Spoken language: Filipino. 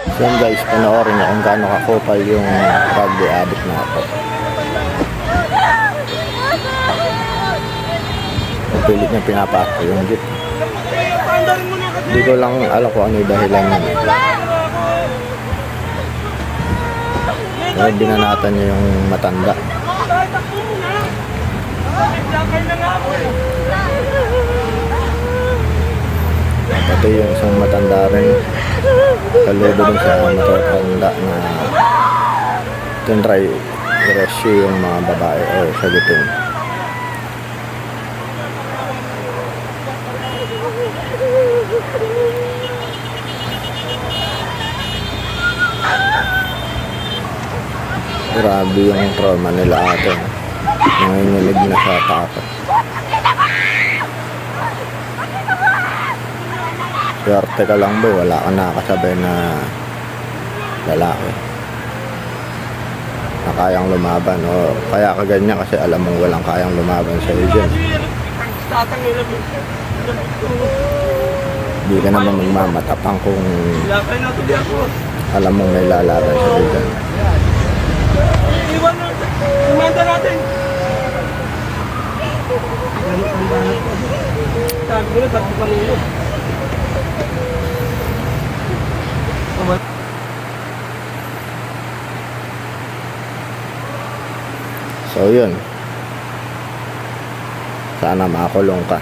So yun guys, panoorin nyo kung gaano kakupal yung rugby addict na ako. Pilit niya pinapako yung jeep. Hindi ko lang alam kung ano yung dahilan yun. Kaya binanatan niya yung matanda. Pati yung isang matanda rin. Kaludo dun sa matanda na tinry i-rescue yung mga babae o sagutin. Grabe yung trauma nila ate. Nanginginig na sa takot. Swerte ka lang boy, wala ka nakakasabay na lalaki na kayang lumaban o kaya ka ganyan kasi alam mong walang kayang lumaban sa iyo dyan. Hindi ka naman magmamatapang kung alam mong may lalaban sa iyo dyan. Iwan na, kumanda natin. Sabi ko na, ba't ko kanino? So yun, sana makulong ka.